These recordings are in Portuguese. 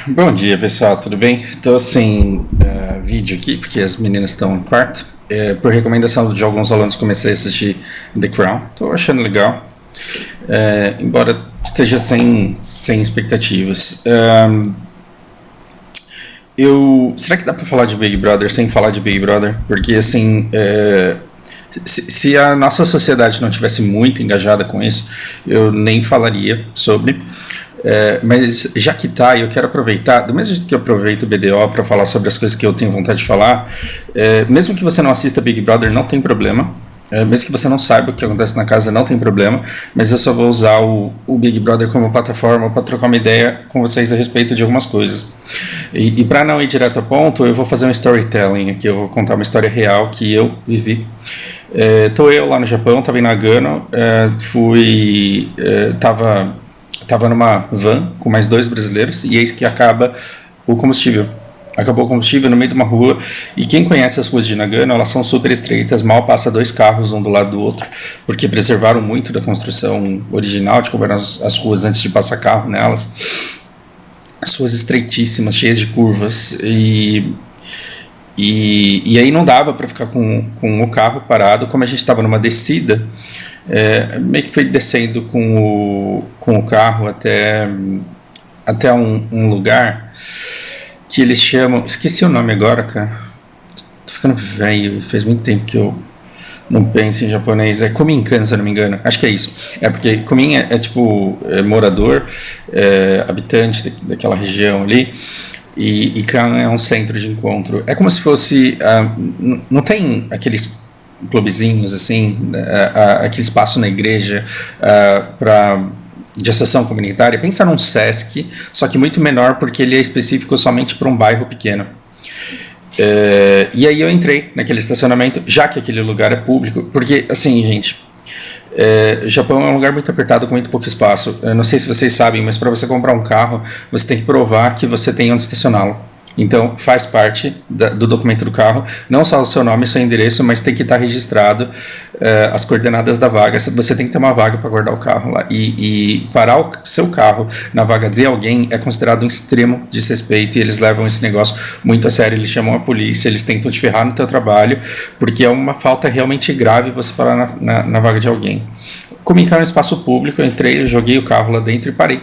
Bom dia, pessoal, tudo bem? Estou sem vídeo aqui porque as meninas estão no quarto. Por recomendação de alguns alunos, comecei a assistir The Crown. Estou achando legal, embora esteja sem expectativas. Será que dá para falar de Big Brother sem falar de Big Brother? Porque, assim, se a nossa sociedade não tivesse muito engajada com isso, eu nem falaria sobre. Mas já que tá, eu quero aproveitar, do mesmo jeito que eu aproveito o BDO para falar sobre as coisas que eu tenho vontade de falar, mesmo que você não assista Big Brother, não tem problema. Mesmo que você não saiba o que acontece na casa, não tem problema, mas eu só vou usar o Big Brother como plataforma para trocar uma ideia com vocês a respeito de algumas coisas. E para não ir direto ao ponto, eu vou fazer um storytelling aqui, eu vou contar uma história real que eu vivi. Tô eu lá no Japão, tava em Nagano, tava numa van com mais dois brasileiros e eis que acabou o combustível no meio de uma rua, e quem conhece as ruas de Nagano, elas são super estreitas, mal passa dois carros um do lado do outro, porque preservaram muito da construção original de como eram as ruas antes de passar carro nelas. As ruas estreitíssimas, cheias de curvas, e aí não dava para ficar com o carro parado. Como a gente estava numa descida, meio que foi descendo com o carro até um lugar que eles chamam, esqueci o nome agora, cara, tô ficando velho, faz muito tempo que eu não penso em japonês. É Kominkan, se eu não me engano, acho que é isso. Porque Komin é morador, habitante daquela região ali, e Kan é um centro de encontro. É como se fosse, não tem aqueles clubezinhos assim, aquele espaço na igreja de associação comunitária. Pensa num Sesc, só que muito menor, porque ele é específico somente para um bairro pequeno. E aí eu entrei naquele estacionamento, já que aquele lugar é público, porque, assim, gente, o Japão é um lugar muito apertado, com muito pouco espaço. Eu não sei se vocês sabem, mas para você comprar um carro, você tem que provar que você tem onde estacioná-lo. Então faz parte do documento do carro, não só o seu nome e seu endereço, mas tem que estar registrado as coordenadas da vaga. Você tem que ter uma vaga para guardar o carro lá. E parar o seu carro na vaga de alguém é considerado um extremo desrespeito, e eles levam esse negócio muito a sério. Eles chamam a polícia, eles tentam te ferrar no teu trabalho, porque é uma falta realmente grave você parar na vaga de alguém. Como é um espaço público, eu entrei, eu joguei o carro lá dentro e parei.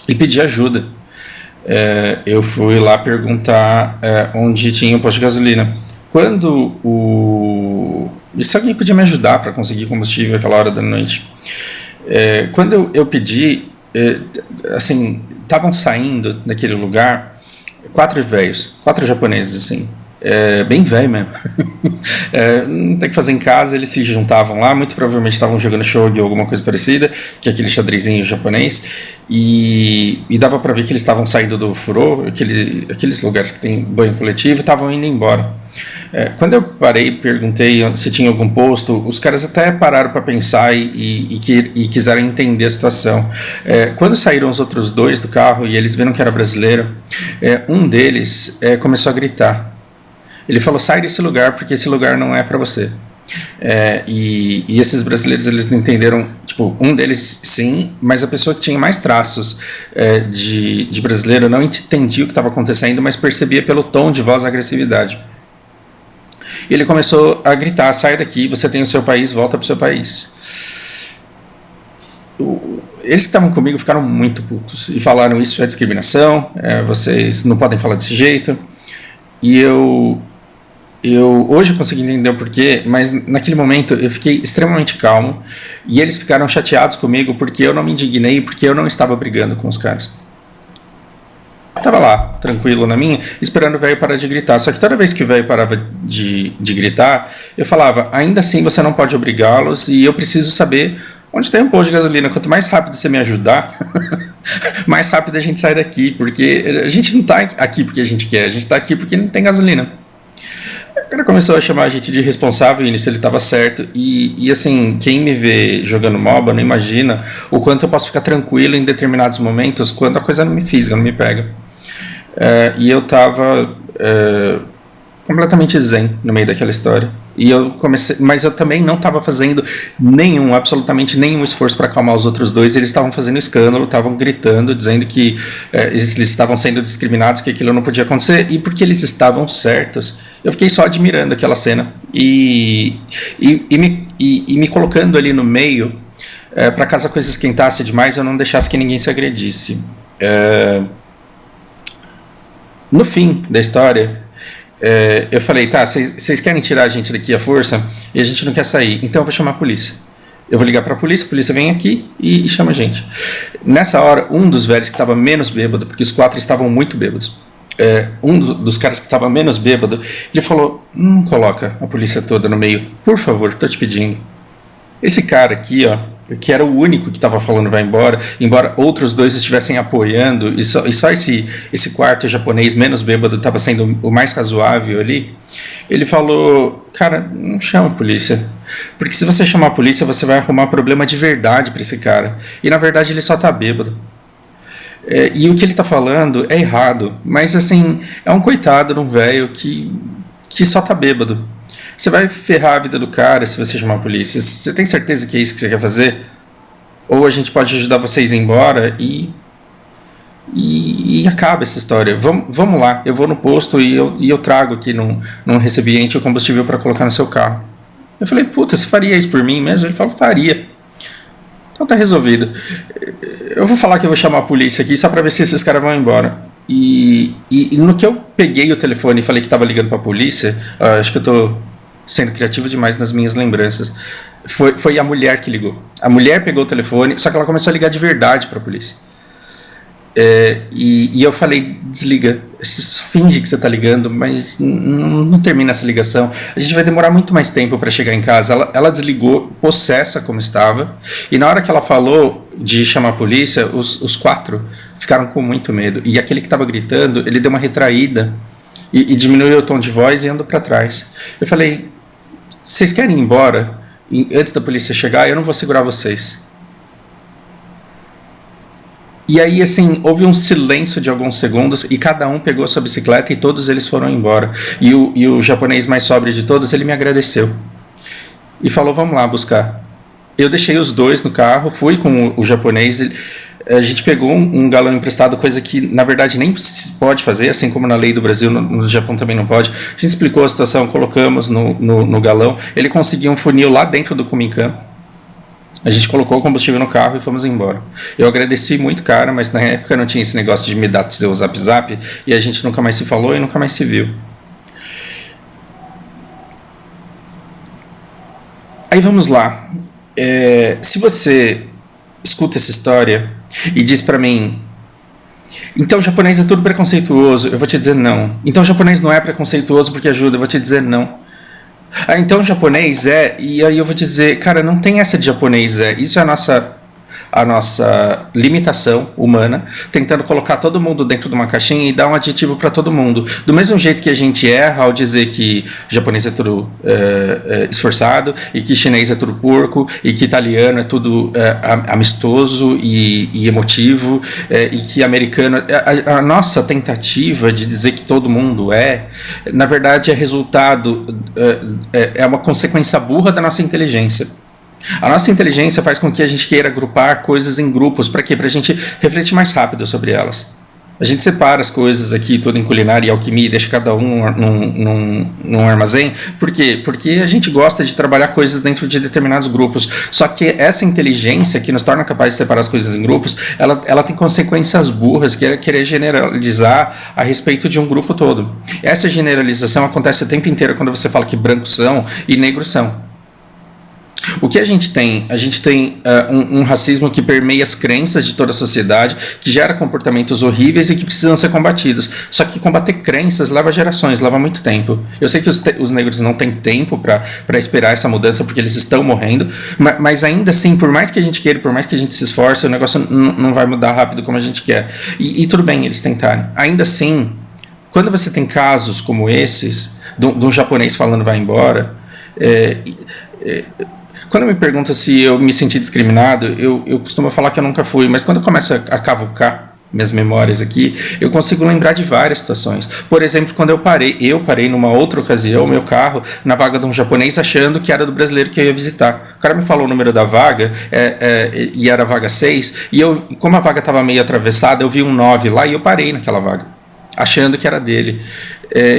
E pedi ajuda. Eu fui lá perguntar onde tinha o posto de gasolina. E se alguém podia me ajudar para conseguir combustível àquela hora da noite. Quando eu pedi, assim, estavam saindo daquele lugar quatro japoneses, assim, bem velho mesmo. Não tem o que fazer em casa, eles se juntavam lá, muito provavelmente estavam jogando shogi ou alguma coisa parecida, que é aquele xadrezinho japonês, e dava pra ver que eles estavam saindo do furô, aqueles lugares que tem banho coletivo, e estavam indo embora. Quando eu parei, perguntei se tinha algum posto, os caras até pararam para pensar e quiseram entender a situação. Quando saíram os outros dois do carro e eles viram que era brasileiro, um deles começou a gritar. Ele falou: sai desse lugar, porque esse lugar não é para você. E esses brasileiros, eles não entenderam. Tipo, um deles sim, mas a pessoa que tinha mais traços de brasileiro não entendia o que estava acontecendo, mas percebia pelo tom de voz a agressividade. E ele começou a gritar: sai daqui, você tem o seu país, volta para o seu país. Eles que estavam comigo ficaram muito putos e falaram: isso é discriminação, vocês não podem falar desse jeito. E eu hoje consegui entender o porquê, mas naquele momento eu fiquei extremamente calmo, e eles ficaram chateados comigo porque eu não me indignei, porque eu não estava brigando com os caras. Eu estava lá, tranquilo na minha, esperando o velho parar de gritar. Só que toda vez que o velho parava de gritar, eu falava: ainda assim você não pode obrigá-los, e eu preciso saber onde tem um posto de gasolina. Quanto mais rápido você me ajudar, mais rápido a gente sai daqui, porque a gente não está aqui porque a gente quer, a gente está aqui porque não tem gasolina. O cara começou a chamar a gente de responsável, e nisso ele estava certo. E assim, quem me vê jogando MOBA não imagina o quanto eu posso ficar tranquilo em determinados momentos quando a coisa não me fisga, não me pega. E eu estava completamente zen no meio daquela história. E eu comecei, mas eu também não estava fazendo absolutamente nenhum esforço para acalmar os outros dois. Eles estavam fazendo escândalo, estavam gritando, dizendo que eles estavam sendo discriminados, que aquilo não podia acontecer, e porque eles estavam certos. Eu fiquei só admirando aquela cena e me colocando ali no meio, para caso a coisa esquentasse demais, eu não deixasse que ninguém se agredisse. No fim da história, eu falei, tá, vocês querem tirar a gente daqui à força e a gente não quer sair, então eu vou chamar a polícia. Eu vou ligar pra polícia vem aqui e chama a gente. Nessa hora, um dos velhos que estava menos bêbado, porque os 4 estavam muito bêbados, um dos caras que estava menos bêbado, ele falou, não coloca a polícia toda no meio, por favor, tô te pedindo. Esse cara aqui, ó, que era o único que estava falando vai embora, embora outros 2 estivessem apoiando, e só esse quarto japonês menos bêbado estava sendo o mais razoável ali, ele falou, cara, não chama a polícia, porque se você chamar a polícia, você vai arrumar problema de verdade para esse cara, e na verdade ele só tá bêbado. E o que ele tá falando é errado, mas assim, é um coitado de um velho que só tá bêbado. Você vai ferrar a vida do cara se você chamar a polícia. Você tem certeza que é isso que você quer fazer? Ou a gente pode ajudar vocês a ir embora e acaba essa história. Vamos lá, eu vou no posto e eu trago aqui num recipiente o combustível para colocar no seu carro. Eu falei, puta, você faria isso por mim mesmo? Ele falou, faria. Então tá resolvido. Eu vou falar que eu vou chamar a polícia aqui só para ver se esses caras vão embora. E no que eu peguei o telefone e falei que estava ligando para a polícia, acho que eu tô sendo criativo demais nas minhas lembranças, foi a mulher que ligou. A mulher pegou o telefone, só que ela começou a ligar de verdade para a polícia. E eu falei, desliga, só finge que você está ligando, mas não termina essa ligação, a gente vai demorar muito mais tempo para chegar em casa. Ela desligou, possessa como estava, e na hora que ela falou de chamar a polícia, os 4 ficaram com muito medo, e aquele que estava gritando, ele deu uma retraída e diminuiu o tom de voz e andou para trás. Eu falei, vocês querem ir embora antes da polícia chegar? Eu não vou segurar vocês. E aí, assim, houve um silêncio de alguns segundos e cada um pegou a sua bicicleta e todos eles foram embora. E o japonês mais sóbrio de todos, ele me agradeceu e falou, vamos lá buscar. Eu deixei os 2 no carro, fui com o japonês, a gente pegou um galão emprestado, coisa que na verdade nem se pode fazer, assim como na lei do Brasil, no Japão também não pode. A gente explicou a situação, colocamos no galão, ele conseguiu um funil lá dentro do Kuminkan. A gente colocou o combustível no carro e fomos embora. Eu agradeci muito, cara, mas na época não tinha esse negócio de me dar seu zap zap, e a gente nunca mais se falou e nunca mais se viu. Aí vamos lá. Se você escuta essa história e diz pra mim, então o japonês é tudo preconceituoso, eu vou te dizer não. Então o japonês não é preconceituoso porque ajuda, eu vou te dizer não. Então o japonês e aí eu vou dizer, cara, não tem essa de japonês isso é a nossa limitação humana, tentando colocar todo mundo dentro de uma caixinha e dar um adjetivo para todo mundo. Do mesmo jeito que a gente erra ao dizer que japonês é tudo esforçado, e que chinês é tudo porco, e que italiano é tudo amistoso e emotivo, e que americano... A nossa tentativa de dizer que todo mundo na verdade é resultado, é uma consequência burra da nossa inteligência. A nossa inteligência faz com que a gente queira agrupar coisas em grupos. Para quê? Para a gente refletir mais rápido sobre elas. A gente separa as coisas aqui, tudo em culinária e alquimia, e deixa cada um num armazém. Por quê? Porque a gente gosta de trabalhar coisas dentro de determinados grupos. Só que essa inteligência que nos torna capazes de separar as coisas em grupos, ela tem consequências burras, que é querer generalizar a respeito de um grupo todo. Essa generalização acontece o tempo inteiro quando você fala que brancos são e negros são. O que a gente tem? A gente tem um racismo que permeia as crenças de toda a sociedade, que gera comportamentos horríveis e que precisam ser combatidos. Só que combater crenças leva gerações, leva muito tempo. Eu sei que os negros não têm tempo para esperar essa mudança, porque eles estão morrendo, mas ainda assim, por mais que a gente queira, por mais que a gente se esforce, o negócio não vai mudar rápido como a gente quer. E tudo bem eles tentarem. Ainda assim, quando você tem casos como esses, de um japonês falando vai embora... Quando me perguntam se eu me senti discriminado, eu costumo falar que eu nunca fui, mas quando eu começo a cavucar minhas memórias aqui, eu consigo lembrar de várias situações. Por exemplo, quando eu parei numa outra ocasião, meu carro, na vaga de um japonês, achando que era do brasileiro que eu ia visitar. O cara me falou o número da vaga, e era a vaga 6, e eu, como a vaga estava meio atravessada, eu vi um 9 lá e eu parei naquela vaga, achando que era dele.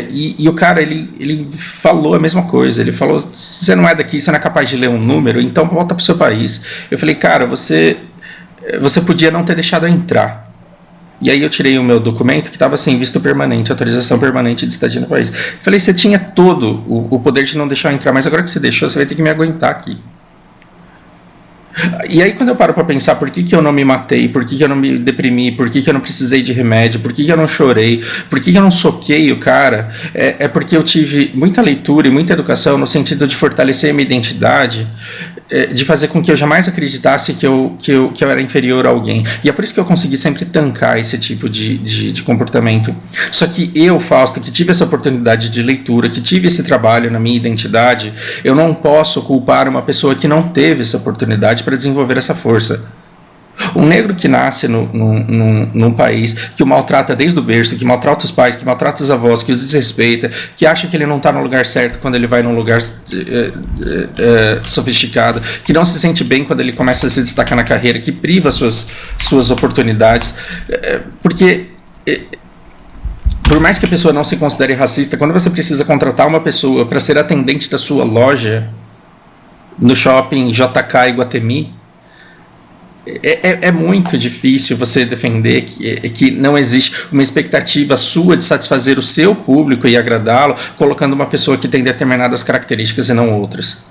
E o cara, ele falou a mesma coisa. Ele falou: você não é daqui, você não é capaz de ler um número, então volta pro seu país. Eu falei: cara, você podia não ter deixado eu entrar. E aí eu tirei o meu documento que estava assim, visto permanente, autorização permanente de estadia no país. Eu falei: você tinha todo o poder de não deixar eu entrar, mas agora que você deixou, você vai ter que me aguentar aqui. E aí quando eu paro para pensar por que eu não me matei, por que eu não me deprimi, por que eu não precisei de remédio, por que eu não chorei, por que eu não soquei o cara, é porque eu tive muita leitura e muita educação no sentido de fortalecer a minha identidade, de fazer com que eu jamais acreditasse que eu era inferior a alguém. E é por isso que eu consegui sempre tancar esse tipo de comportamento. Só que eu, Fausto, que tive essa oportunidade de leitura, que tive esse trabalho na minha identidade, eu não posso culpar uma pessoa que não teve essa oportunidade para desenvolver essa força. Um negro que nasce num país que o maltrata desde o berço, que maltrata os pais, que maltrata os avós, que os desrespeita, que acha que ele não está no lugar certo quando ele vai num lugar sofisticado, que não se sente bem quando ele começa a se destacar na carreira, que priva suas oportunidades, porque por mais que a pessoa não se considere racista, quando você precisa contratar uma pessoa para ser atendente da sua loja no shopping JK Iguatemi, é muito difícil você defender que não existe uma expectativa sua de satisfazer o seu público e agradá-lo, colocando uma pessoa que tem determinadas características e não outras.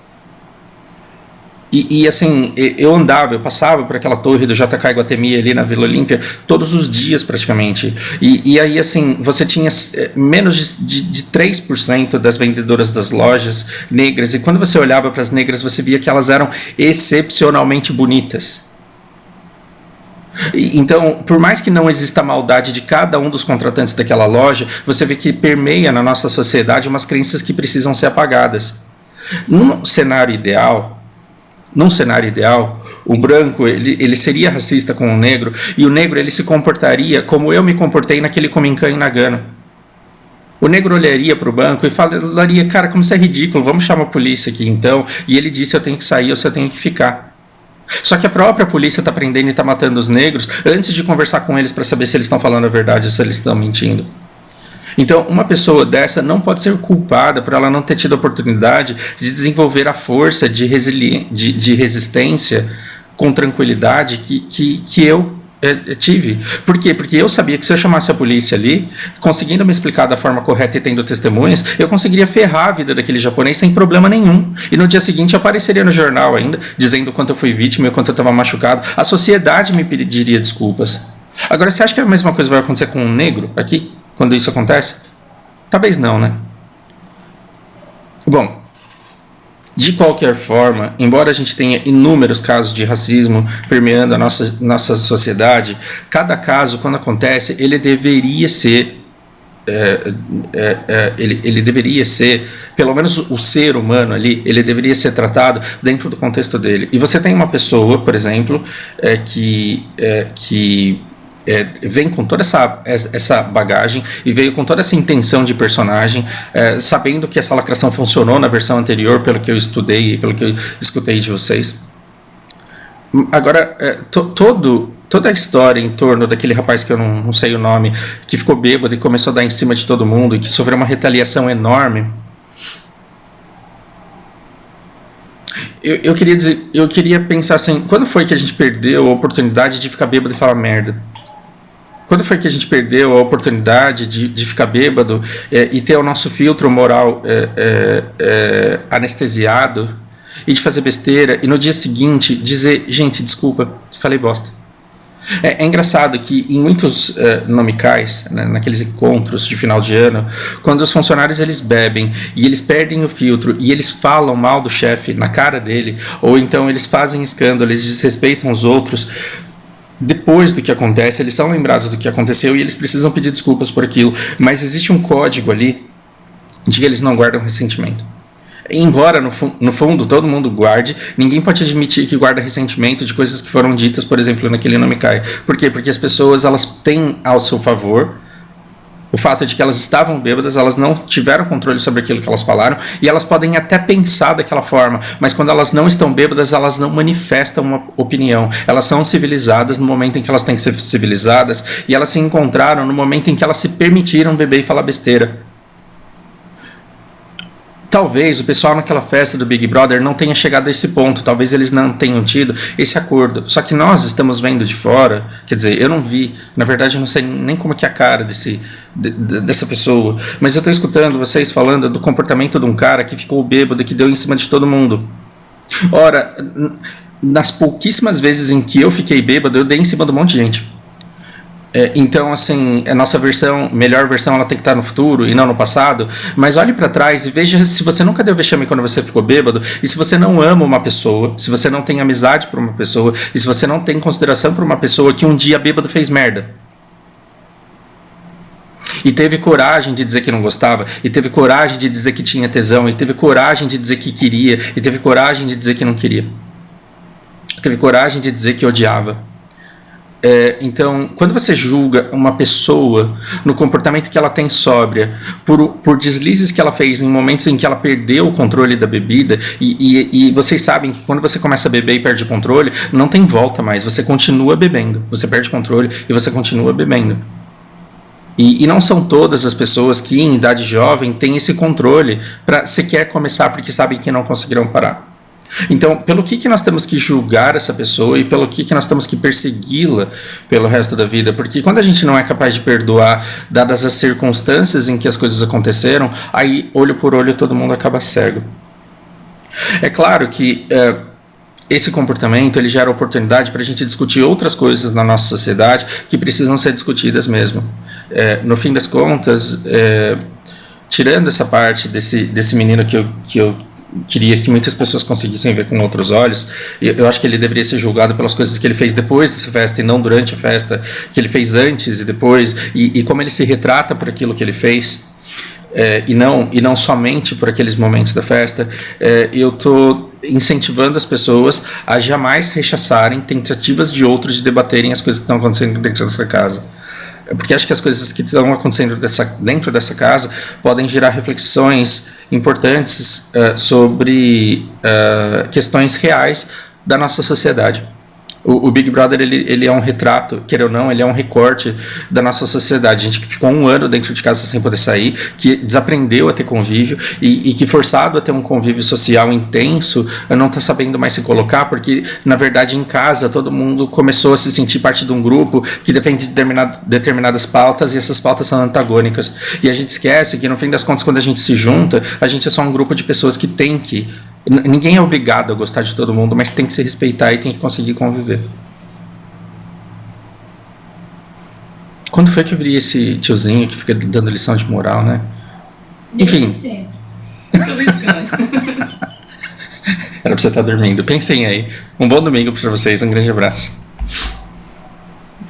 E assim, eu passava por aquela torre do JK Iguatemi ali na Vila Olímpia todos os dias praticamente. E aí assim, você tinha menos de 3% das vendedoras das lojas negras, e quando você olhava para as negras, você via que elas eram excepcionalmente bonitas. Então, por mais que não exista maldade de cada um dos contratantes daquela loja, você vê que permeia na nossa sociedade umas crenças que precisam ser apagadas. Num cenário ideal, o branco ele seria racista com o negro, e o negro ele se comportaria como eu me comportei naquele Kominkan em Nagano. O negro olharia para o banco e falaria: cara, como isso é ridículo, vamos chamar a polícia aqui então. E ele disse: eu tenho que sair, ou se eu tenho que ficar. Só que a própria polícia está prendendo e está matando os negros antes de conversar com eles para saber se eles estão falando a verdade ou se eles estão mentindo. Então, uma pessoa dessa não pode ser culpada por ela não ter tido a oportunidade de desenvolver a força de resistência com tranquilidade que eu tive. Por quê? Porque eu sabia que se eu chamasse a polícia ali, conseguindo me explicar da forma correta e tendo testemunhas, eu conseguiria ferrar a vida daquele japonês sem problema nenhum. E no dia seguinte eu apareceria no jornal ainda, dizendo o quanto eu fui vítima e o quanto eu estava machucado. A sociedade me pediria desculpas. Agora, você acha que a mesma coisa vai acontecer com um negro aqui, quando isso acontece? Talvez não, né? Bom, de qualquer forma, embora a gente tenha inúmeros casos de racismo permeando a nossa sociedade, cada caso, quando acontece, ele deveria ser, ele deveria ser, pelo menos o ser humano ali, ele deveria ser tratado dentro do contexto dele. E você tem uma pessoa, por exemplo, que vem com toda essa bagagem e veio com toda essa intenção de personagem, sabendo que essa lacração funcionou na versão anterior, pelo que eu estudei e pelo que eu escutei de vocês. Agora, toda a história em torno daquele rapaz que eu não sei o nome, que ficou bêbado e começou a dar em cima de todo mundo e que sofreu uma retaliação enorme, eu queria pensar assim: quando foi que a gente perdeu a oportunidade de ficar bêbado e falar merda? Quando foi que a gente perdeu a oportunidade de ficar bêbado e ter o nosso filtro moral anestesiado e de fazer besteira e no dia seguinte dizer: gente, desculpa, falei bosta? É engraçado que em muitos nomicais, né, naqueles encontros de final de ano, quando os funcionários eles bebem e eles perdem o filtro e eles falam mal do chefe na cara dele, ou então eles fazem escândalo, eles desrespeitam os outros, depois do que acontece, eles são lembrados do que aconteceu e eles precisam pedir desculpas por aquilo, mas existe um código ali de que eles não guardam ressentimento. Embora no fundo todo mundo guarde, ninguém pode admitir que guarda ressentimento de coisas que foram ditas, por exemplo, naquele Não Me Cai. Por quê? Porque as pessoas, elas têm ao seu favor o fato de que elas estavam bêbadas, elas não tiveram controle sobre aquilo que elas falaram, e elas podem até pensar daquela forma, mas quando elas não estão bêbadas, elas não manifestam uma opinião. Elas são civilizadas no momento em que elas têm que ser civilizadas, e elas se encontraram no momento em que elas se permitiram beber e falar besteira. Talvez o pessoal naquela festa do Big Brother não tenha chegado a esse ponto, talvez eles não tenham tido esse acordo. Só que nós estamos vendo de fora, quer dizer, eu não vi, na verdade eu não sei nem como que é a cara dessa pessoa, mas eu estou escutando vocês falando do comportamento de um cara que ficou bêbado e que deu em cima de todo mundo. Ora, nas pouquíssimas vezes em que eu fiquei bêbado, eu dei em cima de um monte de gente. Então, assim, a nossa melhor versão, ela tem que estar no futuro e não no passado. Mas olhe para trás e veja se você nunca deu vexame quando você ficou bêbado, e se você não ama uma pessoa, se você não tem amizade por uma pessoa, e se você não tem consideração por uma pessoa que um dia bêbado fez merda. E teve coragem de dizer que não gostava, e teve coragem de dizer que tinha tesão, e teve coragem de dizer que queria, e teve coragem de dizer que não queria. Teve coragem de dizer que odiava. Então, quando você julga uma pessoa no comportamento que ela tem sóbria, por deslizes que ela fez em momentos em que ela perdeu o controle da bebida, e vocês sabem que quando você começa a beber e perde o controle, não tem volta mais, você continua bebendo, você perde o controle e você continua bebendo. E não são todas as pessoas que em idade jovem têm esse controle para sequer começar porque sabem que não conseguirão parar. Então, pelo que nós temos que julgar essa pessoa e pelo que nós temos que persegui-la pelo resto da vida? Porque quando a gente não é capaz de perdoar, dadas as circunstâncias em que as coisas aconteceram, aí, olho por olho, todo mundo acaba cego. É claro que esse comportamento ele gera oportunidade para a gente discutir outras coisas na nossa sociedade que precisam ser discutidas mesmo. No fim das contas, tirando essa parte desse menino que eu queria que muitas pessoas conseguissem ver com outros olhos, eu acho que ele deveria ser julgado pelas coisas que ele fez depois dessa festa e não durante a festa, que ele fez antes e depois, e como ele se retrata por aquilo que ele fez, e não somente por aqueles momentos da festa. Eu estou incentivando as pessoas a jamais rechaçarem tentativas de outros de debaterem as coisas que estão acontecendo dentro dessa casa. Porque acho que as coisas que estão acontecendo dentro dessa casa podem gerar reflexões importantes sobre questões reais da nossa sociedade. O Big Brother ele é um retrato, quer ou não, ele é um recorte da nossa sociedade. A gente que ficou 1 ano dentro de casa sem poder sair, que desaprendeu a ter convívio e que forçado a ter um convívio social intenso, não está sabendo mais se colocar, porque na verdade em casa todo mundo começou a se sentir parte de um grupo que defende determinadas pautas, e essas pautas são antagônicas. E a gente esquece que no fim das contas, quando a gente se junta, a gente é só um grupo de pessoas que tem que... Ninguém é obrigado a gostar de todo mundo, mas tem que se respeitar e tem que conseguir conviver. Quando foi que eu vi esse tiozinho que fica dando lição de moral, né? Enfim. Era pra você estar dormindo. Pensem aí. Um bom domingo pra vocês. Um grande abraço.